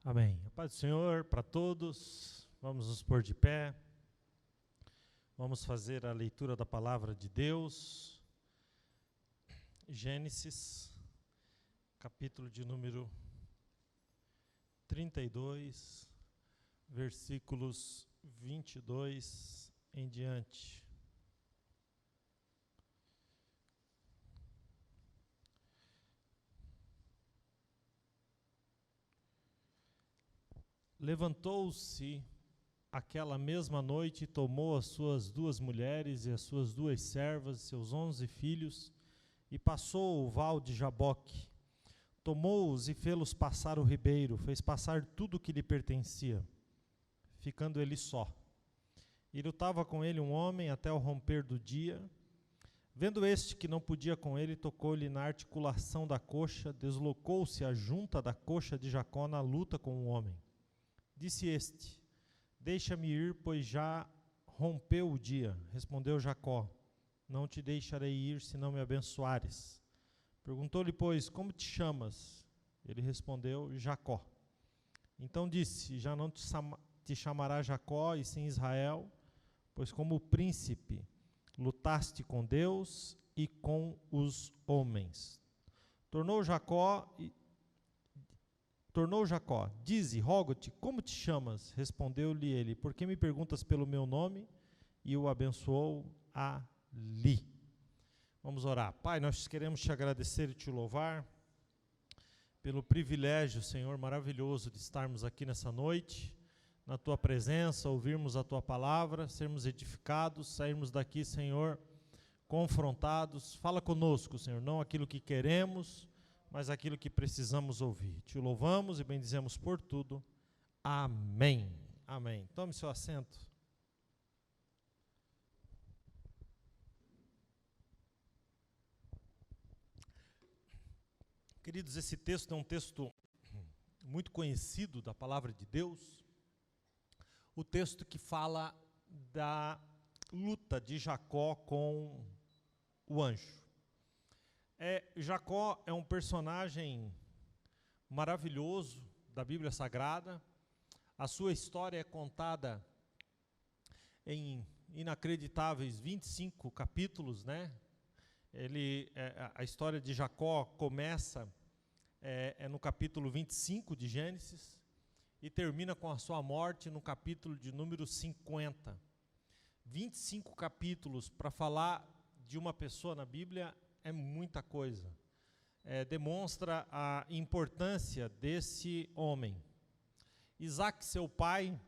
Amém. A paz do Senhor para todos. Vamos nos pôr de pé. Vamos fazer a leitura da palavra de Deus. Gênesis, capítulo de número 32, versículos 22 em diante. Levantou-se aquela mesma noite e tomou as suas 2 mulheres e as suas 2 servas, seus 11 filhos, e passou o val de Jaboque. Tomou-os e fê-los passar o ribeiro, fez passar tudo o que lhe pertencia, ficando ele só. E lutava com ele um homem até o romper do dia. Vendo este que não podia com ele, tocou-lhe na articulação da coxa, deslocou-se a junta da coxa de Jacó na luta com o homem. Disse este: deixa-me ir, pois já rompeu o dia. Respondeu Jacó: não te deixarei ir, se não me abençoares. Perguntou-lhe, pois, como te chamas? Ele respondeu: Jacó. Então disse: já não te chamará Jacó, e sim Israel, pois como príncipe lutaste com Deus e com os homens. Tornou Jacó, dize, rogo-te, como te chamas? Respondeu-lhe ele: por que me perguntas pelo meu nome? E o abençoou ali. Vamos orar. Pai, nós queremos te agradecer e te louvar pelo privilégio, Senhor, maravilhoso de estarmos aqui nessa noite, na tua presença, ouvirmos a tua palavra, sermos edificados, sairmos daqui, Senhor, confrontados. Fala conosco, Senhor, não aquilo que queremos, mas aquilo que precisamos ouvir. Te louvamos e bendizemos por tudo. Amém. Amém. Tome seu assento. Queridos, esse texto é um texto muito conhecido da palavra de Deus. O texto que fala da luta de Jacó com o anjo. Jacó é um personagem maravilhoso da Bíblia Sagrada. A sua história é contada em inacreditáveis 25 capítulos, né? A história de Jacó começa no capítulo 25 de Gênesis e termina com a sua morte no capítulo de número 50. 25 capítulos para falar de uma pessoa na Bíblia é muita coisa. Demonstra a importância desse homem. Isaac, seu pai,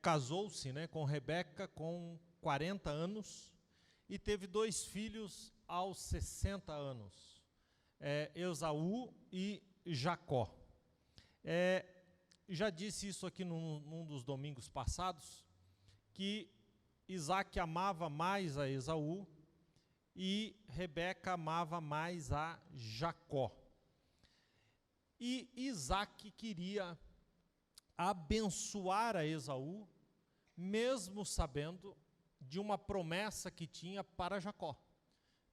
casou-se, né, com Rebeca com 40 anos e teve 2 filhos aos 60 anos, Esaú e Jacó. Já disse isso aqui num dos domingos passados, que Isaac amava mais a Esaú e Rebeca amava mais a Jacó. E Isaac queria abençoar a Esaú, mesmo sabendo de uma promessa que tinha para Jacó,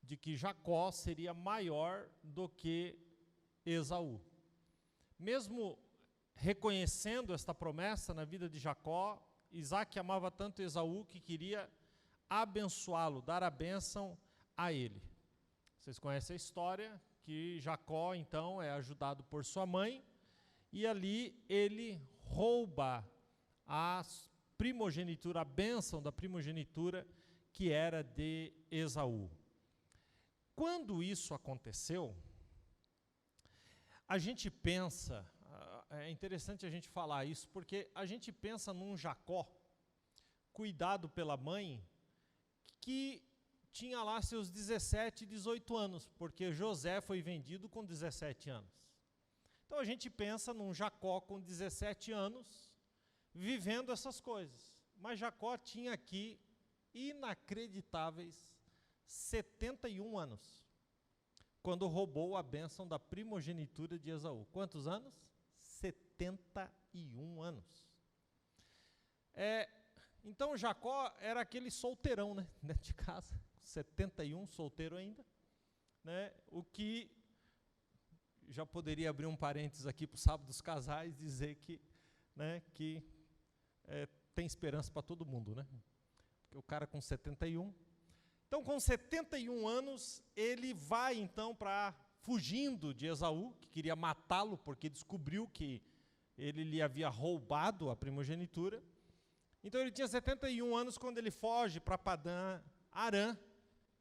de que Jacó seria maior do que Esaú. Mesmo reconhecendo esta promessa na vida de Jacó, Isaac amava tanto Esaú que queria abençoá-lo, dar a bênção a ele. Vocês conhecem a história, que Jacó então é ajudado por sua mãe, e ali ele rouba a primogenitura, a bênção da primogenitura que era de Esaú. Quando isso aconteceu, a gente pensa, é interessante a gente falar isso, porque a gente pensa num Jacó, cuidado pela mãe, que tinha lá seus 17, 18 anos, porque José foi vendido com 17 anos. Então a gente pensa num Jacó com 17 anos, vivendo essas coisas. Mas Jacó tinha aqui inacreditáveis 71 anos, quando roubou a bênção da primogenitura de Esaú. Quantos anos? 71 anos. Então Jacó era aquele solteirão, né, dentro de casa, 71, solteiro ainda, né, o que já poderia abrir um parênteses aqui para o Sábado dos Casais, dizer que, né, que tem esperança para todo mundo, né? Porque o cara com 71. Então, com 71 anos, ele vai, então, fugindo de Esaú, que queria matá-lo, porque descobriu que ele lhe havia roubado a primogenitura. Então, ele tinha 71 anos quando ele foge para Padã Arã,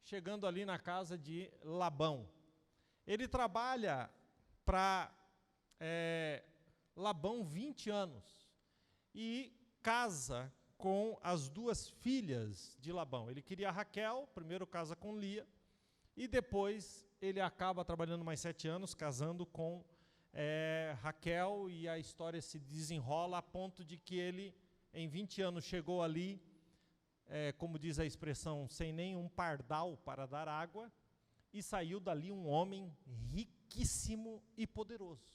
chegando ali na casa de Labão. Ele trabalha para Labão 20 anos e casa com as duas filhas de Labão. Ele queria Raquel, primeiro casa com Lia, e depois ele acaba trabalhando mais 7 anos, casando com Raquel, e a história se desenrola a ponto de que ele, em 20 anos, chegou ali, como diz a expressão, sem nenhum pardal para dar água, e saiu dali um homem riquíssimo e poderoso.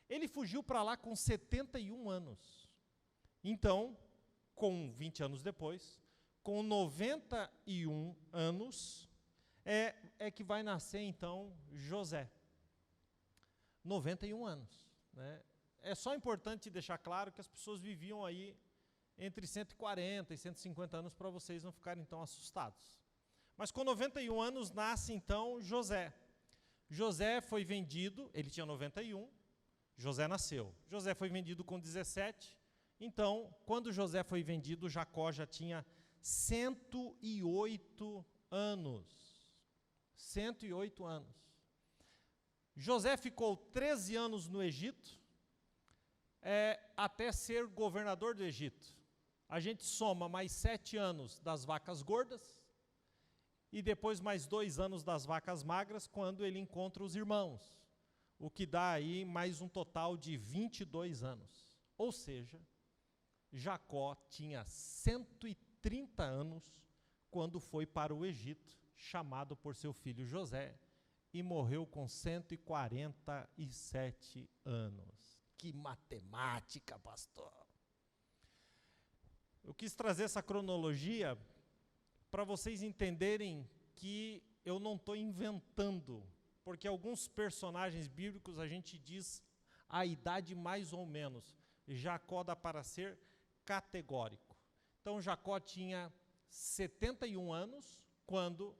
Ele fugiu para lá com 71 anos. Então, com 20 anos depois, com 91 anos, é que vai nascer, então, José. 91 anos. Né? É só importante deixar claro que as pessoas viviam aí entre 140 e 150 anos para vocês não ficarem tão assustados. Mas com 91 anos nasce, então, José. José foi vendido, ele tinha 91, José nasceu. José foi vendido com 17, então, quando José foi vendido, Jacó já tinha 108 anos. 108 anos. José ficou 13 anos no Egito, até ser governador do Egito. A gente soma mais 7 anos das vacas gordas, e depois mais 2 anos das vacas magras, quando ele encontra os irmãos, o que dá aí mais um total de 22 anos. Ou seja, Jacó tinha 130 anos quando foi para o Egito, chamado por seu filho José, e morreu com 147 anos. Que matemática, pastor! Eu quis trazer essa cronologia para vocês entenderem que eu não estou inventando, porque alguns personagens bíblicos a gente diz a idade mais ou menos. Jacó dá para ser categórico. Então Jacó tinha 71 anos quando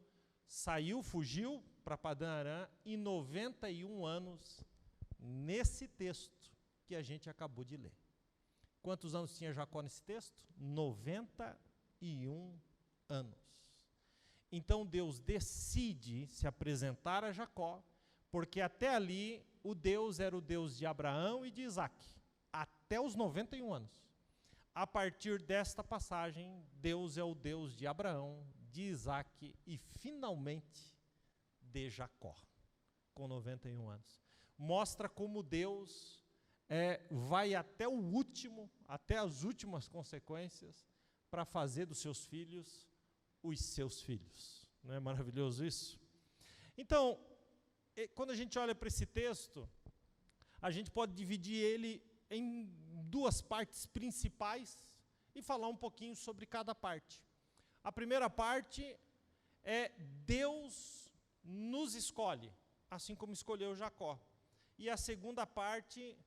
fugiu para Padã Arã, e 91 anos nesse texto que a gente acabou de ler. Quantos anos tinha Jacó nesse texto? 91 anos. Então Deus decide se apresentar a Jacó, porque até ali o Deus era o Deus de Abraão e de Isaac, até os 91 anos. A partir desta passagem, Deus é o Deus de Abraão, de Isaac e finalmente de Jacó, com 91 anos. Mostra como Deus vai até o último, até as últimas consequências, para fazer dos seus filhos os seus filhos. Não é maravilhoso isso? Então, quando a gente olha para esse texto, a gente pode dividir ele em 2 partes principais e falar um pouquinho sobre cada parte. A primeira parte é Deus nos escolhe, assim como escolheu Jacó. E a segunda parte,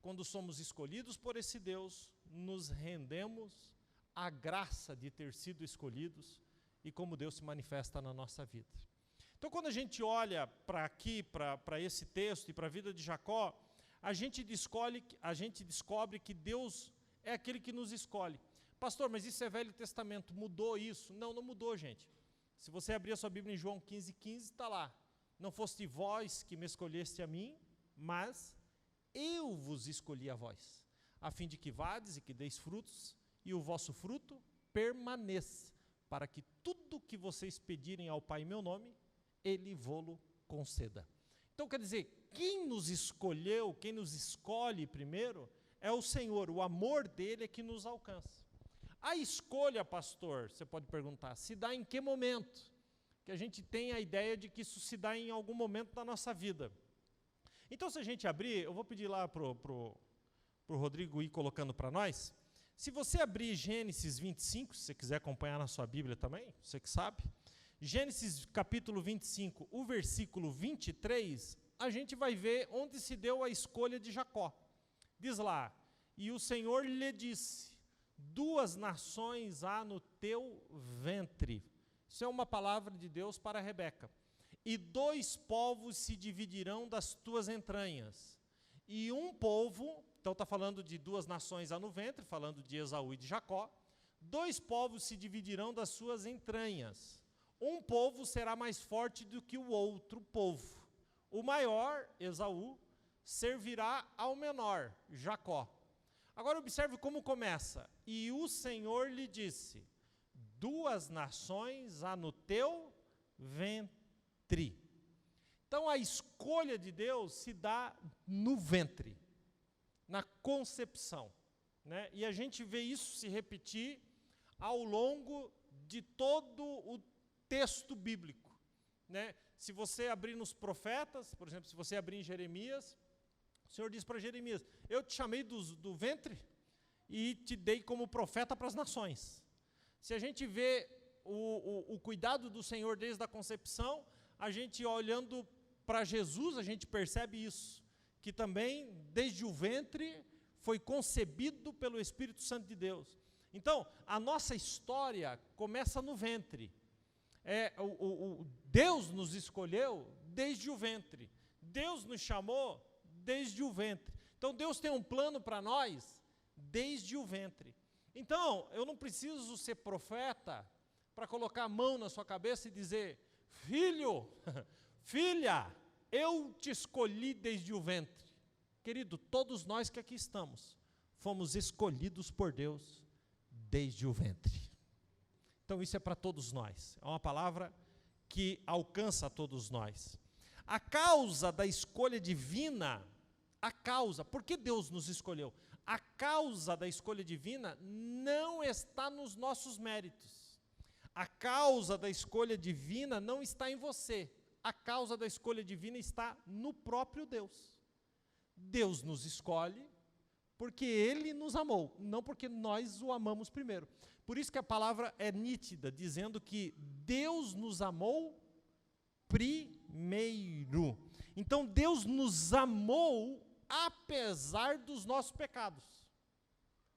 quando somos escolhidos por esse Deus, nos rendemos à graça de ter sido escolhidos e como Deus se manifesta na nossa vida. Então, quando a gente olha para aqui, para esse texto e para a vida de Jacó, a gente descobre que Deus é aquele que nos escolhe. Pastor, mas isso é Velho Testamento, mudou isso? Não, não mudou, gente. Se você abrir a sua Bíblia em João 15:15, está lá. Não foste vós que me escolheste a mim, mas eu vos escolhi a vós, a fim de que vades e que deis frutos, e o vosso fruto permaneça, para que tudo que vocês pedirem ao Pai em meu nome, Ele vô-lo conceda. Então, quer dizer, quem nos escolheu, quem nos escolhe primeiro, é o Senhor. O amor dele é que nos alcança. A escolha, pastor, você pode perguntar, se dá em que momento? Que a gente tem a ideia de que isso se dá em algum momento da nossa vida. Então, se a gente abrir, eu vou pedir lá pro Rodrigo ir colocando para nós. Se você abrir Gênesis 25, se você quiser acompanhar na sua Bíblia também, você que sabe. Gênesis capítulo 25, o versículo 23, a gente vai ver onde se deu a escolha de Jacó. Diz lá, e o Senhor lhe disse, 2 nações há no teu ventre. Isso é uma palavra de Deus para Rebeca. E 2 povos se dividirão das tuas entranhas. E um povo, então está falando de 2 nações há no ventre, falando de Esaú e de Jacó. 2 povos se dividirão das suas entranhas. Um povo será mais forte do que o outro povo. O maior, Esaú, servirá ao menor, Jacó. Agora observe como começa. E o Senhor lhe disse, 2 nações há no teu ventre. Então a escolha de Deus se dá no ventre, na concepção, né? E a gente vê isso se repetir ao longo de todo o texto bíblico, né? Se você abrir nos profetas, por exemplo, se você abrir em Jeremias, o Senhor diz para Jeremias, eu te chamei do ventre e te dei como profeta para as nações. Se a gente vê o cuidado do Senhor desde a concepção, a gente olhando para Jesus, a gente percebe isso, que também desde o ventre foi concebido pelo Espírito Santo de Deus. Então, a nossa história começa no ventre. Deus nos escolheu desde o ventre. Deus nos chamou desde o ventre. Então, Deus tem um plano para nós desde o ventre. Então, eu não preciso ser profeta para colocar a mão na sua cabeça e dizer, filho, filha, eu te escolhi desde o ventre. Querido, todos nós que aqui estamos, fomos escolhidos por Deus desde o ventre. Então isso é para todos nós, é uma palavra que alcança a todos nós. A causa da escolha divina, por que Deus nos escolheu? A causa da escolha divina não está nos nossos méritos. A causa da escolha divina não está em você. A causa da escolha divina está no próprio Deus. Deus nos escolhe porque Ele nos amou, não porque nós o amamos primeiro. Por isso que a palavra é nítida, dizendo que Deus nos amou primeiro. Então Deus nos amou apesar dos nossos pecados.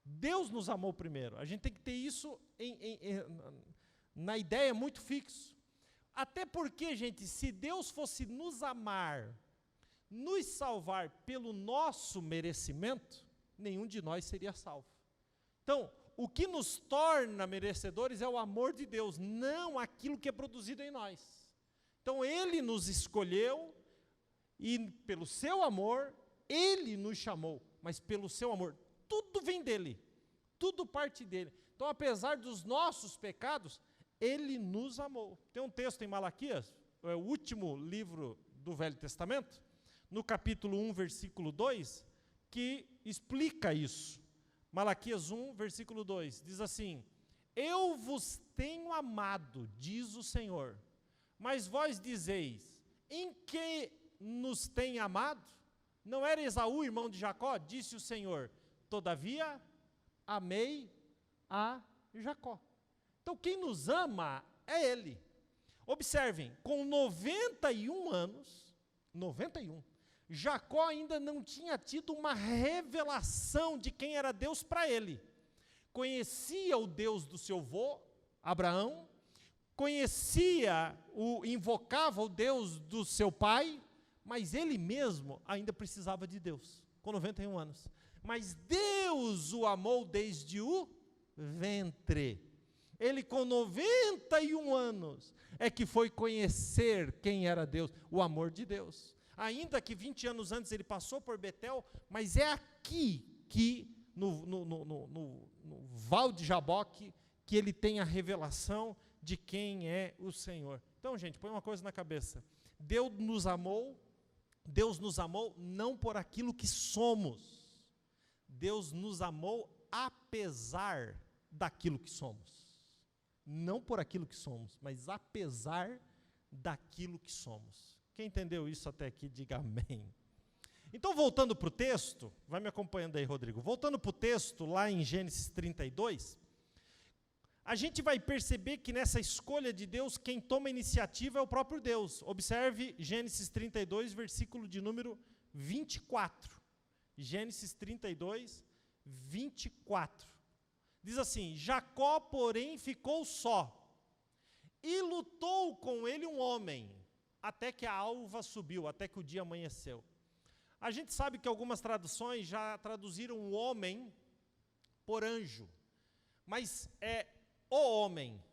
Deus nos amou primeiro. A gente tem que ter isso na ideia muito fixo. Até porque, gente, se Deus fosse nos amar, nos salvar pelo nosso merecimento, nenhum de nós seria salvo. Então, o que nos torna merecedores é o amor de Deus, não aquilo que é produzido em nós. Então, Ele nos escolheu e pelo seu amor, Ele nos chamou, mas pelo seu amor, tudo vem dEle, tudo parte dEle. Então, apesar dos nossos pecados, Ele nos amou. Tem um texto em Malaquias, é o último livro do Velho Testamento, no capítulo 1, versículo 2, que explica isso. Malaquias 1, versículo 2, diz assim, eu vos tenho amado, diz o Senhor, mas vós dizeis, em que nos tem amado? Não era Esaú, irmão de Jacó? Disse o Senhor, todavia, amei a Jacó. Então, quem nos ama é Ele. Observem, com 91 anos, 91, Jacó ainda não tinha tido uma revelação de quem era Deus para ele. Conhecia o Deus do seu avô, Abraão, invocava o Deus do seu pai, mas ele mesmo ainda precisava de Deus, com 91 anos. Mas Deus o amou desde o ventre. Ele com 91 anos é que foi conhecer quem era Deus, o amor de Deus. Ainda que 20 anos antes ele passou por Betel, mas é aqui que, no Val de Jaboque, que ele tem a revelação de quem é o Senhor. Então, gente, põe uma coisa na cabeça. Deus nos amou não por aquilo que somos. Deus nos amou apesar daquilo que somos. Não por aquilo que somos, mas apesar daquilo que somos. Quem entendeu isso até aqui, diga amém. Então, voltando para o texto, vai me acompanhando aí, Rodrigo. Voltando para o texto, lá em Gênesis 32, a gente vai perceber que nessa escolha de Deus, quem toma a iniciativa é o próprio Deus. Observe Gênesis 32, versículo de número 24. Gênesis 32, 24. Diz assim: Jacó, porém, ficou só, e lutou com ele um homem, até que a alva subiu, até que o dia amanheceu. A gente sabe que algumas traduções já traduziram o homem por anjo, mas é o homem,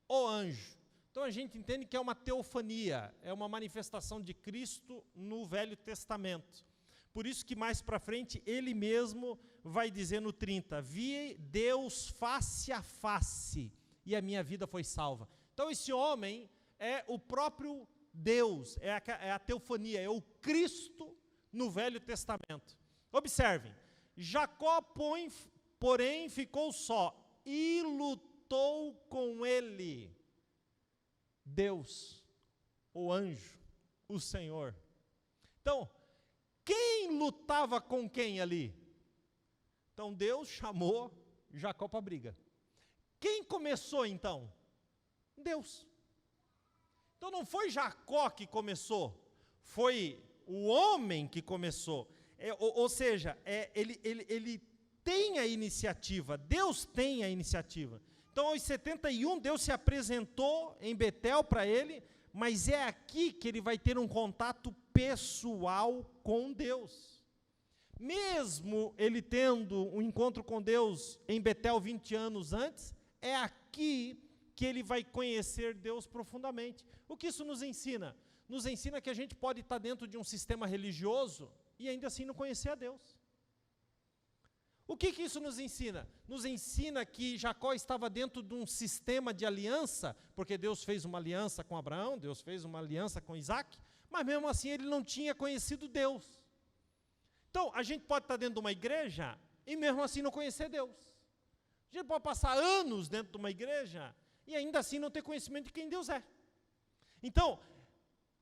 o anjo. Então a gente entende que é uma teofania, é uma manifestação de Cristo no Velho Testamento. Por isso que mais para frente ele mesmo vai dizer no 30, vi Deus face a face e a minha vida foi salva. Então esse homem é o próprio Deus, é a teofania, é o Cristo no Velho Testamento. Observem, Jacó, porém, ficou só e lutou com ele Deus, o anjo, o Senhor. Então, quem lutava com quem ali? Então Deus chamou Jacó para a briga. Quem começou então? Deus. Então não foi Jacó que começou, foi o homem que começou. Ou seja, ele tem a iniciativa, Deus tem a iniciativa. Então aos 71 Deus se apresentou em Betel para ele, mas é aqui que ele vai ter um contato pessoal com Deus. Mesmo ele tendo um encontro com Deus em Betel 20 anos antes, é aqui que ele vai conhecer Deus profundamente. O que isso nos ensina? Nos ensina que a gente pode estar dentro de um sistema religioso e ainda assim não conhecer a Deus. O que isso nos ensina? Nos ensina que Jacó estava dentro de um sistema de aliança, porque Deus fez uma aliança com Abraão, Deus fez uma aliança com Isaac, mas mesmo assim ele não tinha conhecido Deus. Então, a gente pode estar dentro de uma igreja e mesmo assim não conhecer Deus. A gente pode passar anos dentro de uma igreja e ainda assim não ter conhecimento de quem Deus é. Então,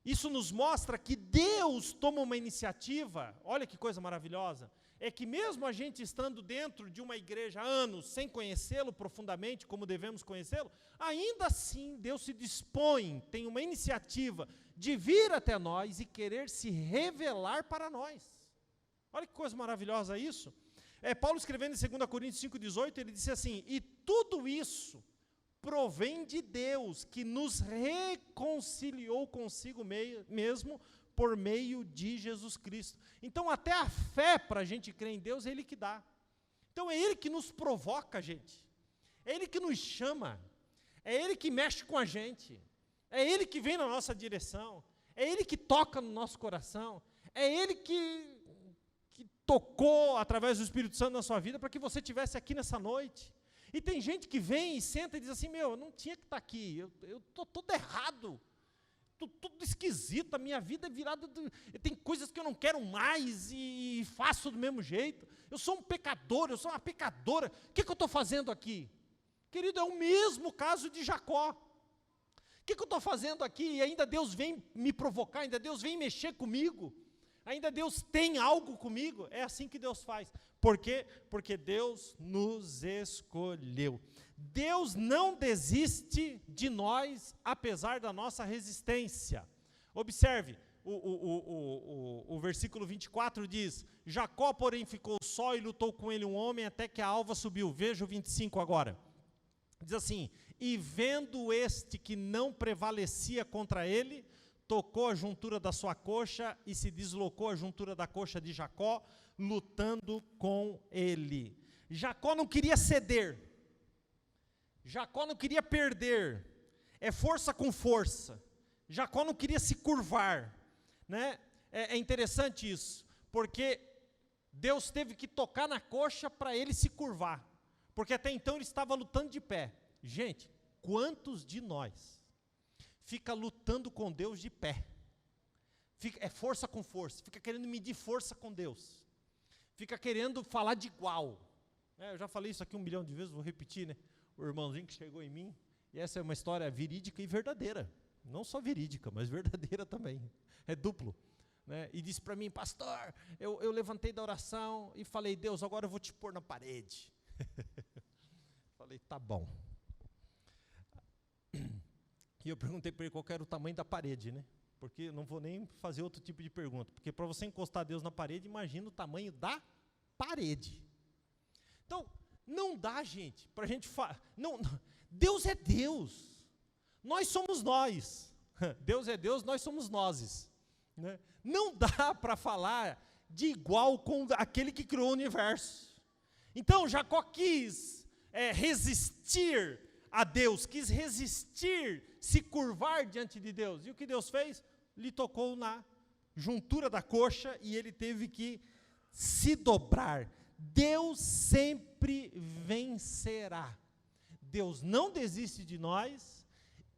isso nos mostra que Deus toma uma iniciativa, olha que coisa maravilhosa, é que mesmo a gente estando dentro de uma igreja há anos, sem conhecê-lo profundamente, como devemos conhecê-lo, ainda assim Deus se dispõe, tem uma iniciativa de vir até nós e querer se revelar para nós. Olha que coisa maravilhosa isso. Paulo escrevendo em 2 Coríntios 5,18, ele disse assim, e tudo isso provém de Deus, que nos reconciliou consigo mesmo por meio de Jesus Cristo. Então até a fé para a gente crer em Deus é Ele que dá. Então é Ele que nos provoca, gente. É Ele que nos chama. É Ele que mexe com a gente. É Ele que vem na nossa direção. É Ele que toca no nosso coração. É Ele que tocou através do Espírito Santo na sua vida para que você estivesse aqui nessa noite. E tem gente que vem e senta e diz assim, eu não tinha que estar aqui, eu estou todo errado, estou tudo esquisito, a minha vida é virada, tem coisas que eu não quero mais e faço do mesmo jeito, eu sou um pecador, eu sou uma pecadora, o que eu estou fazendo aqui? Querido, é o mesmo caso de Jacó. O que eu estou fazendo aqui? E ainda Deus vem me provocar, ainda Deus vem mexer comigo, ainda Deus tem algo comigo. É assim que Deus faz. Por quê? Porque Deus nos escolheu. Deus não desiste de nós, apesar da nossa resistência. Observe, o versículo 24 diz, Jacó, porém, ficou só e lutou com ele um homem até que a alva subiu. Veja o 25 agora. Diz assim, e vendo este que não prevalecia contra ele, tocou a juntura da sua coxa e se deslocou a juntura da coxa de Jacó, lutando com ele. Jacó não queria ceder. Jacó não queria perder. É força com força. Jacó não queria se curvar, né? É interessante isso, porque Deus teve que tocar na coxa para ele se curvar, porque até então ele estava lutando de pé. Gente, quantos de nós fica lutando com Deus de pé? É força com força, fica querendo medir força com Deus, fica querendo falar de igual. Eu já falei isso aqui 1 milhão de vezes, vou repetir, né? O irmãozinho que chegou em mim, e essa é uma história verídica e verdadeira, não só verídica, mas verdadeira também, é duplo, né? E disse para mim, pastor, eu levantei da oração e falei, Deus, agora eu vou te pôr na parede. Falei, tá bom. E eu perguntei para ele qual era o tamanho da parede, né? Porque eu não vou nem fazer outro tipo de pergunta. Porque para você encostar Deus na parede, imagina o tamanho da parede. Então, não dá, gente, para a gente falar. Deus é Deus. Nós somos nós. Deus é Deus, nós somos nós. Né? Não dá para falar de igual com aquele que criou o universo. Então, Jacó quis resistir a Deus, quis resistir, se curvar diante de Deus. E o que Deus fez? Lhe tocou na juntura da coxa e ele teve que se dobrar. Deus sempre vencerá. Deus não desiste de nós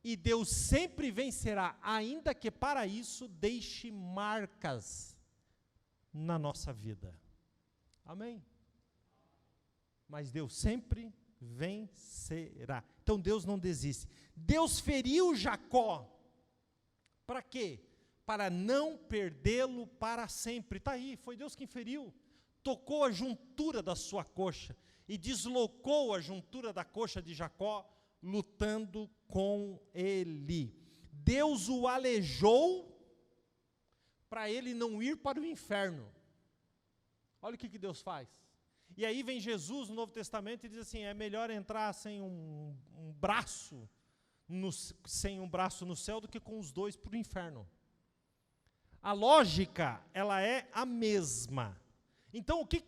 e Deus sempre vencerá, ainda que para isso deixe marcas na nossa vida. Amém? Mas Deus sempre vencerá. Então Deus não desiste. Deus feriu Jacó. Para quê? Para não perdê-lo para sempre. Está aí, foi Deus quem feriu. Tocou a juntura da sua coxa e deslocou a juntura da coxa de Jacó, lutando com ele. Deus o aleijou para ele não ir para o inferno. Olha o que Deus faz. E aí vem Jesus no Novo Testamento e diz assim, é melhor entrar sem um braço no céu do que com os dois para o inferno. A lógica, ela é a mesma. Então, o que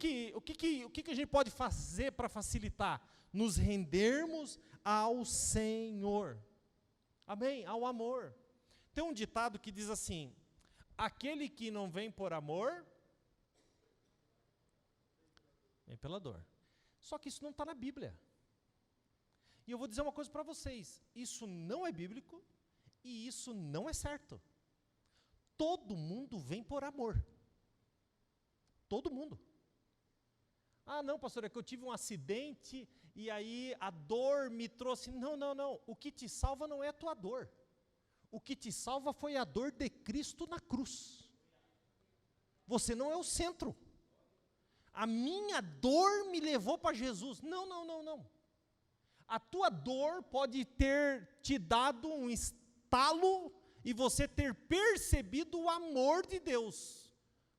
a gente pode fazer para facilitar? Nos rendermos ao Senhor. Amém? Ao amor. Tem um ditado que diz assim, aquele que não vem por amor, vem pela dor. Só que isso não está na Bíblia. E eu vou dizer uma coisa para vocês, isso não é bíblico e isso não é certo. Todo mundo vem por amor. Todo mundo. Ah, não, pastor, é que eu tive um acidente e aí a dor me trouxe. Não. O que te salva não é a tua dor. O que te salva foi a dor de Cristo na cruz. Você não é o centro. A minha dor me levou para Jesus. Não. A tua dor pode ter te dado um estalo e você ter percebido o amor de Deus.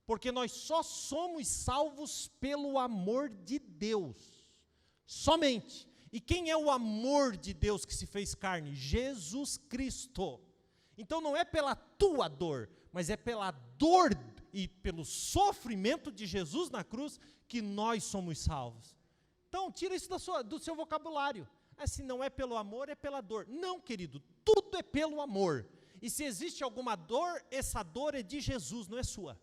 Porque nós só somos salvos pelo amor de Deus. Somente. E quem é o amor de Deus que se fez carne? Jesus Cristo. Então não é pela tua dor, mas é pela dor e pelo sofrimento de Jesus na cruz que nós somos salvos. Então tira isso do seu vocabulário. Assim, não é pelo amor, é pela dor. Não, querido, tudo é pelo amor. E se existe alguma dor, essa dor é de Jesus, não é sua.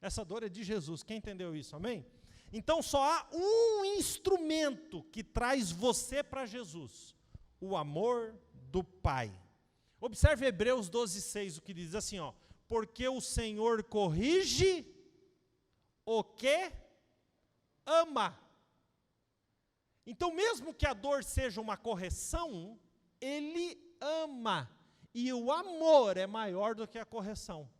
Essa dor é de Jesus, quem entendeu isso, amém? Então só há um instrumento que traz você para Jesus, o amor do Pai. Observe Hebreus 12:6, o que diz assim, ó, porque o Senhor corrige o que ama. Então mesmo que a dor seja uma correção, Ele ama, e o amor é maior do que a correção,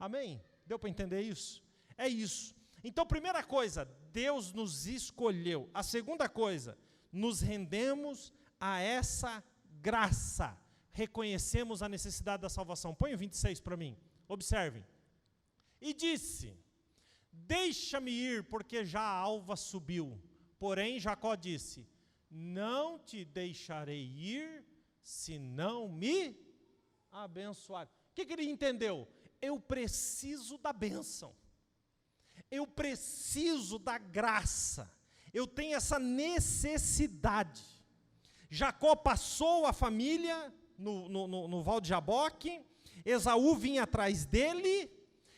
amém? Deu para entender isso? É isso. Então, primeira coisa, Deus nos escolheu. A segunda coisa, nos rendemos a essa graça. Reconhecemos a necessidade da salvação. Põe o 26 para mim. Observem. E disse, deixa-me ir, porque já a alva subiu. Porém, Jacó disse, não te deixarei ir, se não me abençoar. O que ele entendeu? Eu preciso da bênção, eu preciso da graça, eu tenho essa necessidade. Jacó passou a família no Val de Jaboque, Esaú vinha atrás dele,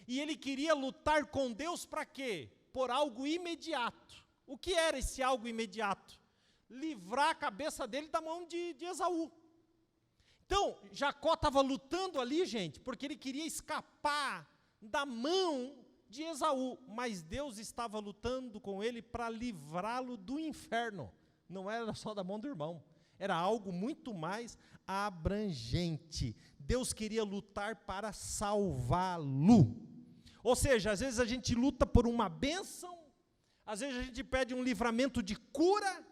e ele queria lutar com Deus para quê? Por algo imediato. O que era esse algo imediato? Livrar a cabeça dele da mão de Esaú. Então, Jacó estava lutando ali, gente, porque ele queria escapar da mão de Esaú, mas Deus estava lutando com ele para livrá-lo do inferno. Não era só da mão do irmão, era algo muito mais abrangente. Deus queria lutar para salvá-lo. Ou seja, às vezes a gente luta por uma bênção, às vezes a gente pede um livramento de cura,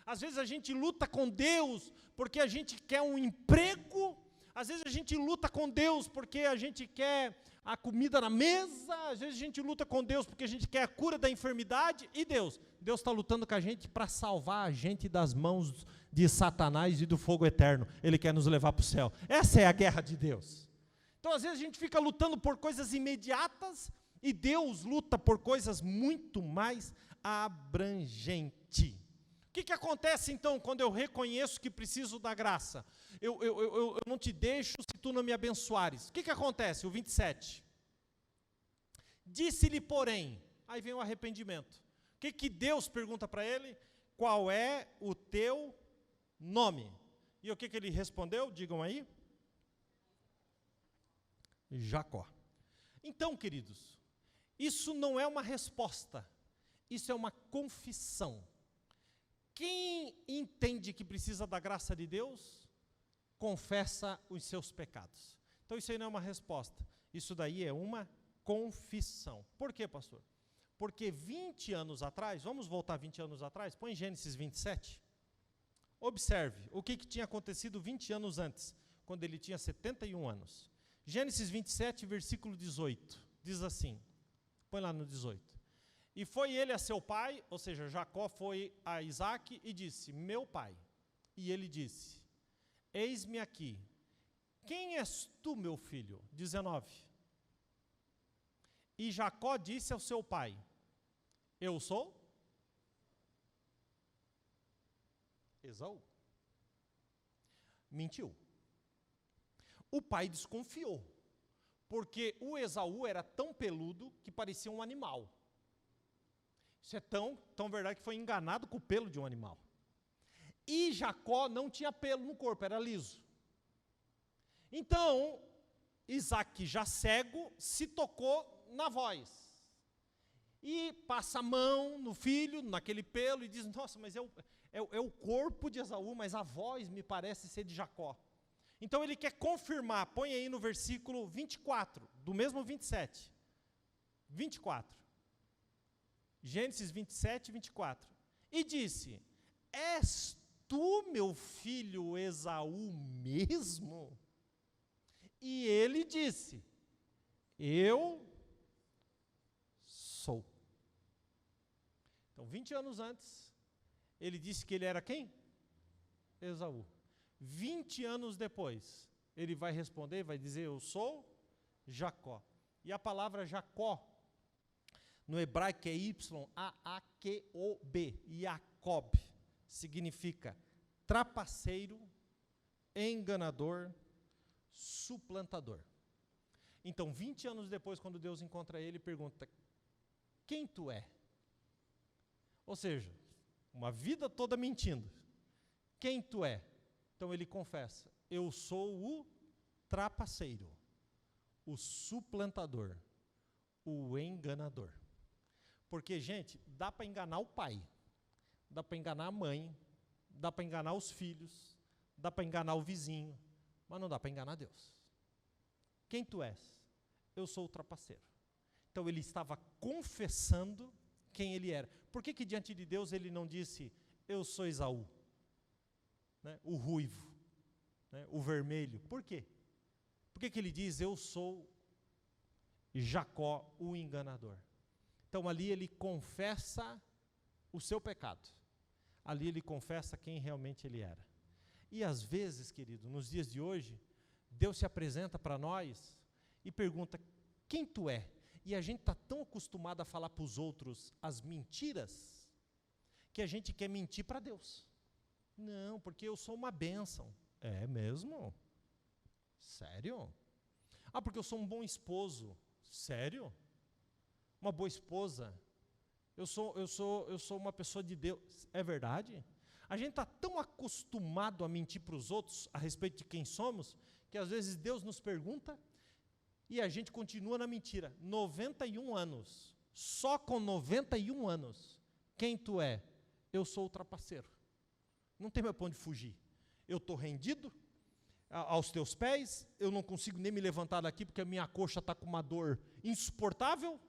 Às vezes a gente luta com Deus porque a gente quer um emprego, às vezes a gente luta com Deus porque a gente quer a comida na mesa, às vezes a gente luta com Deus porque a gente quer a cura da enfermidade, e Deus está lutando com a gente para salvar a gente das mãos de Satanás e do fogo eterno. Ele quer nos levar para o céu. Essa é a guerra de Deus. Então às vezes a gente fica lutando por coisas imediatas, e Deus luta por coisas muito mais abrangentes. O que acontece então quando eu reconheço que preciso da graça? Eu não te deixo se tu não me abençoares. O que acontece? O 27. Disse-lhe, porém, aí vem o arrependimento. O que Deus pergunta para ele? Qual é o teu nome? E o que ele respondeu? Digam aí. Jacó. Então, queridos, isso não é uma resposta, isso é uma confissão. Quem entende que precisa da graça de Deus, confessa os seus pecados. Então isso aí não é uma resposta, isso daí é uma confissão. Por quê, pastor? Porque 20 anos atrás, vamos voltar 20 anos atrás, põe Gênesis 27. Observe o que tinha acontecido 20 anos antes, quando ele tinha 71 anos. Gênesis 27, versículo 18, diz assim, põe lá no 18. E foi ele a seu pai, ou seja, Jacó foi a Isaac e disse, meu pai. E ele disse, eis-me aqui. Quem és tu, meu filho? 19. E Jacó disse ao seu pai, eu sou Esaú. Mentiu. O pai desconfiou, porque o Esaú era tão peludo que parecia um animal. Isso é tão verdade que foi enganado com o pelo de um animal. E Jacó não tinha pelo no corpo, era liso. Então, Isaac, já cego, se tocou na voz. E passa a mão no filho, naquele pelo, e diz, nossa, mas é o corpo de Esaú, mas a voz me parece ser de Jacó. Então ele quer confirmar, põe aí no versículo 24, do mesmo 27. 24. Gênesis 27, 24. E disse, és tu, meu filho Esaú mesmo? E ele disse, eu sou. Então, 20 anos antes, ele disse que ele era quem? Esaú. 20 anos depois, ele vai responder, vai dizer, eu sou Jacó. E a palavra Jacó, no hebraico é Y-A-A-Q-O-B, Jacob, significa trapaceiro, enganador, suplantador. Então, 20 anos depois, quando Deus encontra ele, pergunta, quem tu é? Ou seja, uma vida toda mentindo. Quem tu é? Então ele confessa, eu sou o trapaceiro, o suplantador, o enganador. Porque, gente, dá para enganar o pai, dá para enganar a mãe, dá para enganar os filhos, dá para enganar o vizinho, mas não dá para enganar Deus. Quem tu és? Eu sou o trapaceiro. Então ele estava confessando quem ele era. Por que diante de Deus ele não disse, eu sou Esaú, né, o ruivo, né, o vermelho? Por quê? Por que ele diz, eu sou Jacó, o enganador? Então ali ele confessa o seu pecado. Ali ele confessa quem realmente ele era. E às vezes, querido, nos dias de hoje, Deus se apresenta para nós e pergunta, quem tu é? E a gente está tão acostumado a falar para os outros as mentiras, que a gente quer mentir para Deus. Não, porque eu sou uma bênção. É mesmo? Sério? Ah, porque eu sou um bom esposo. Sério? Uma boa esposa? Eu sou uma pessoa de Deus. É verdade? A gente está tão acostumado a mentir para os outros a respeito de quem somos, que às vezes Deus nos pergunta e a gente continua na mentira. 91 anos, só com 91 anos, quem tu é? Eu sou o trapaceiro. Não tem mais para onde fugir. Eu estou rendido aos teus pés, eu não consigo nem me levantar daqui porque a minha coxa está com uma dor insuportável.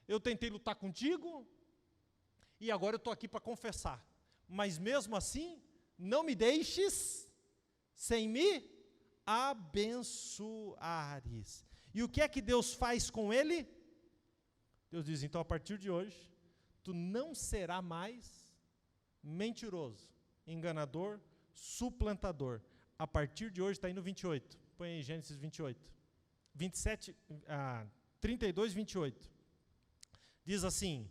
Eu tentei lutar contigo e agora eu estou aqui para confessar. mas mesmo assim, não me deixes sem me abençoares. E o que é que Deus faz com ele? Deus diz, então a partir de hoje, tu não será mais mentiroso, enganador, suplantador. A partir de hoje, está aí no 28, põe aí Gênesis 28, 32, 28. Diz assim,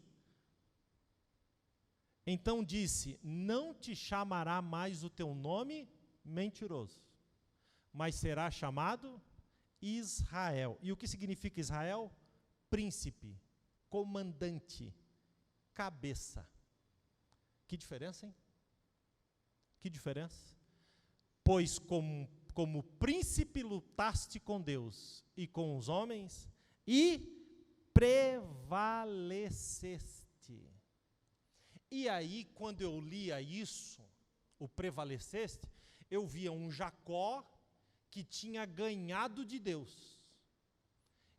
então disse, não te chamará mais o teu nome mentiroso, mas será chamado Israel. E o que significa Israel? Príncipe, comandante, cabeça. Que diferença, hein? Que diferença? Pois como príncipe lutaste com Deus e com os homens e prevaleceste. E aí, quando eu lia isso, o prevaleceste, eu via um Jacó que tinha ganhado de Deus.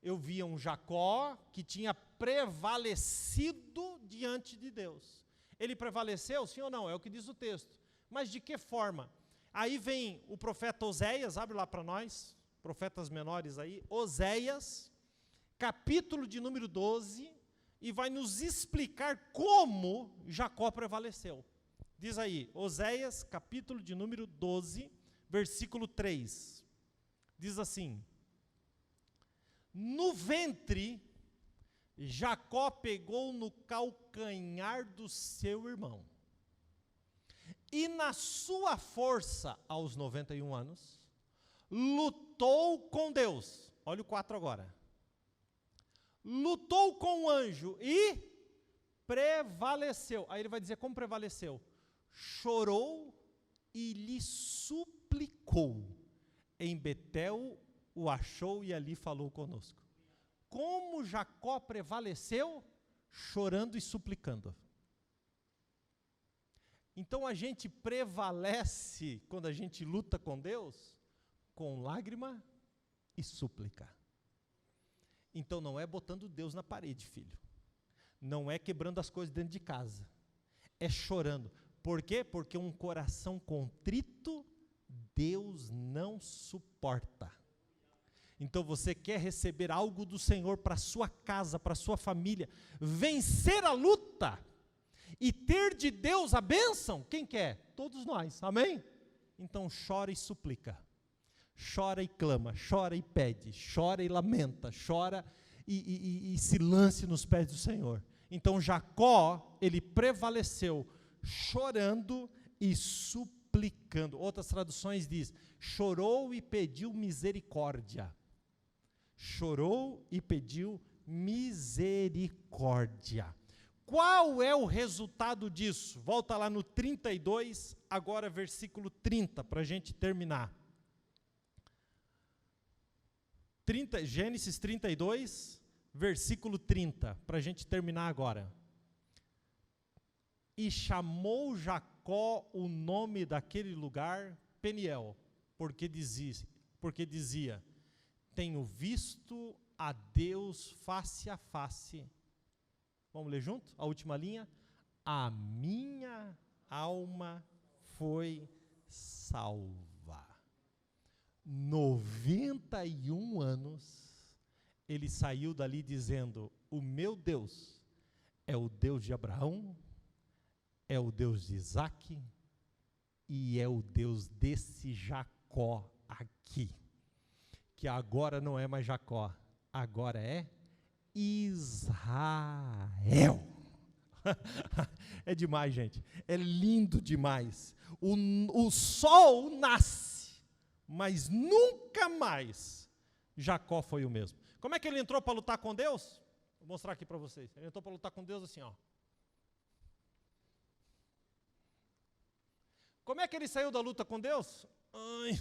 Eu via um Jacó que tinha prevalecido diante de Deus. Ele prevaleceu, sim ou não? É o que diz o texto. Mas de que forma? Aí vem o profeta Oséias, abre lá para nós, profetas menores aí, Oséias, capítulo de número 12, e vai nos explicar como Jacó prevaleceu. Diz aí, Oséias, capítulo de número 12, versículo 3. Diz assim, no ventre, Jacó pegou no calcanhar do seu irmão. E na sua força, aos 91 anos, lutou com Deus. Olha o 4 agora. Lutou com o anjo e prevaleceu. Aí ele vai dizer como prevaleceu. Chorou e lhe suplicou. Em Betel o achou e ali falou conosco. Como Jacó prevaleceu? Chorando e suplicando. Então a gente prevalece, quando a gente luta com Deus, com lágrima e súplica. Então não é botando Deus na parede, filho. Não é quebrando as coisas dentro de casa. É chorando. Por quê? Porque um coração contrito, Deus não suporta. Então você quer receber algo do Senhor para a sua casa, para a sua família, vencer a luta e ter de Deus a bênção, quem quer? Todos nós, amém? Então chora e suplica, chora e clama, chora e pede, chora e lamenta, chora e se lance nos pés do Senhor. Então Jacó, ele prevaleceu, chorando e suplicando. Outras traduções diz, chorou e pediu misericórdia. Chorou e pediu misericórdia. Qual é o resultado disso? Volta lá no 32, agora versículo 30, para a gente terminar. Gênesis 32, versículo 30, para a gente terminar agora. E chamou Jacó o nome daquele lugar Peniel, porque dizia, tenho visto a Deus face a face. Vamos ler junto? A última linha. A minha alma foi salva. 91 anos, ele saiu dali dizendo, o meu Deus é o Deus de Abraão, é o Deus de Isaac, e é o Deus desse Jacó aqui, que agora não é mais Jacó, agora é Israel. É demais, gente, é lindo demais. O sol nasce, mas nunca mais Jacó foi o mesmo. Como é que ele entrou para lutar com Deus? Vou mostrar aqui para vocês. Ele entrou para lutar com Deus assim, ó. Como é que ele saiu da luta com Deus? Ai.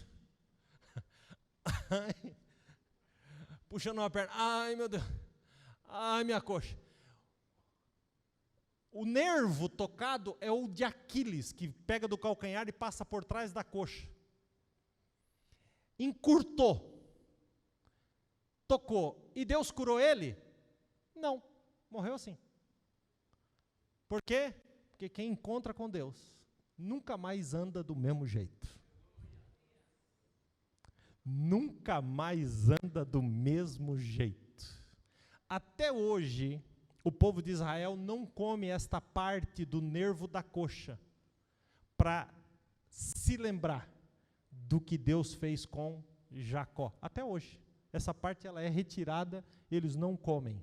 Ai. Puxando uma perna. Ai, meu Deus. Ai, minha coxa. O nervo tocado é o de Aquiles, que pega do calcanhar e passa por trás da coxa. Encurtou. Tocou. E Deus curou ele? Não. Morreu assim. Por quê? Porque quem encontra com Deus nunca mais anda do mesmo jeito. Nunca mais anda do mesmo jeito. Até hoje, o povo de Israel não come esta parte do nervo da coxa para se lembrar do que Deus fez com Jacó. Até hoje. Essa parte ela é retirada, eles não comem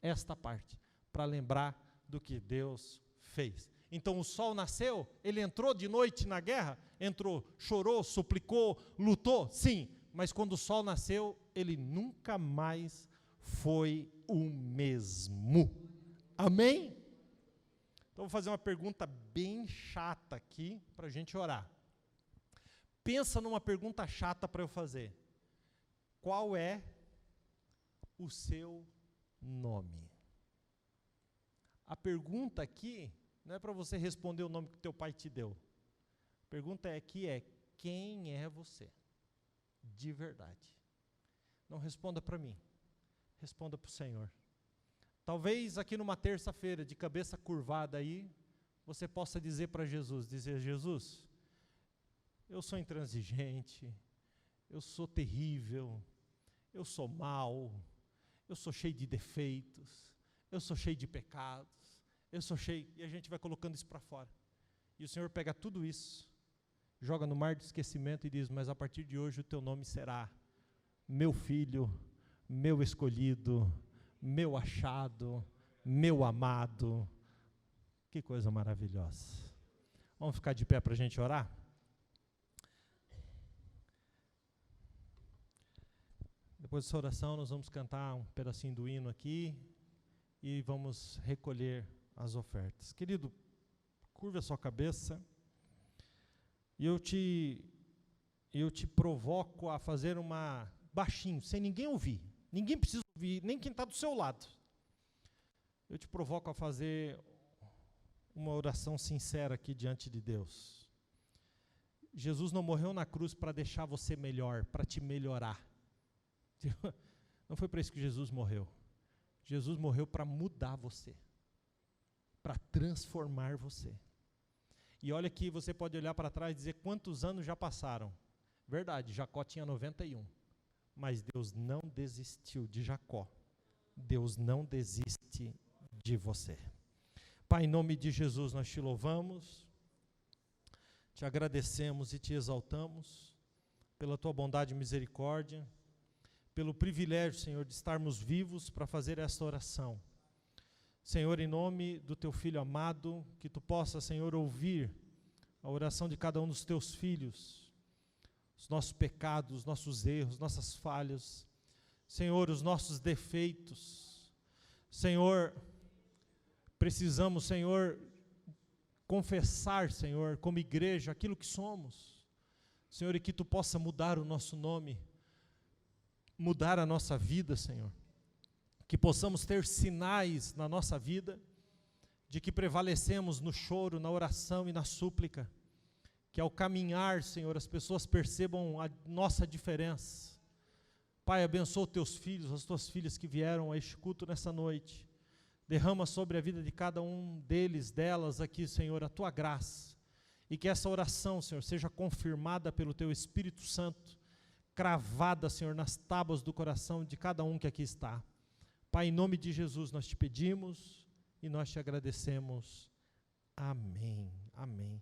esta parte para lembrar do que Deus fez. Então o sol nasceu, ele entrou de noite na guerra? Entrou, chorou, suplicou, lutou? Sim, mas quando o sol nasceu, ele nunca mais foi o mesmo. Amém? Então vou fazer uma pergunta bem chata aqui para a gente orar. Pensa numa pergunta chata para eu fazer. Qual é o seu nome? A pergunta aqui não é para você responder o nome que teu pai te deu. A pergunta aqui é: quem é você? De verdade. Não responda para mim. Responda para o Senhor. Talvez aqui numa terça-feira, de cabeça curvada aí, você possa dizer para Jesus, Jesus, eu sou intransigente, eu sou terrível, eu sou mau, eu sou cheio de defeitos, eu sou cheio de pecados, eu sou cheio, e a gente vai colocando isso para fora. E o Senhor pega tudo isso, joga no mar de esquecimento e diz, mas a partir de hoje o teu nome será meu filho, meu escolhido, meu achado, meu amado. Que coisa maravilhosa. Vamos ficar de pé para a gente orar? Depois dessa oração nós vamos cantar um pedacinho do hino aqui e vamos recolher as ofertas. Querido, curva a sua cabeça e eu te provoco a fazer uma baixinho, sem ninguém ouvir. Ninguém precisa ouvir, nem quem está do seu lado. Eu te provoco a fazer uma oração sincera aqui diante de Deus. Jesus não morreu na cruz para deixar você melhor, para te melhorar. Não foi para isso que Jesus morreu. Jesus morreu para mudar você, para transformar você. E olha que você pode olhar para trás e dizer quantos anos já passaram. Verdade, Jacó tinha 91. Mas Deus não desistiu de Jacó. Deus não desiste de você. Pai, em nome de Jesus nós te louvamos, te agradecemos e te exaltamos pela tua bondade e misericórdia, pelo privilégio, Senhor, de estarmos vivos para fazer esta oração. Senhor, em nome do teu Filho amado, que tu possa, Senhor, ouvir a oração de cada um dos teus filhos, os nossos pecados, os nossos erros, nossas falhas, Senhor, os nossos defeitos. Senhor, precisamos, Senhor, confessar, Senhor, como igreja, aquilo que somos. Senhor, e que tu possa mudar o nosso nome, mudar a nossa vida, Senhor. Que possamos ter sinais na nossa vida, de que prevalecemos no choro, na oração e na súplica. Que ao caminhar, Senhor, as pessoas percebam a nossa diferença. Pai, abençoa os teus filhos, as tuas filhas que vieram a este culto nessa noite. Derrama sobre a vida de cada um deles, delas aqui, Senhor, a tua graça. E que essa oração, Senhor, seja confirmada pelo teu Espírito Santo, cravada, Senhor, nas tábuas do coração de cada um que aqui está. Pai, em nome de Jesus nós te pedimos e nós te agradecemos. Amém. Amém.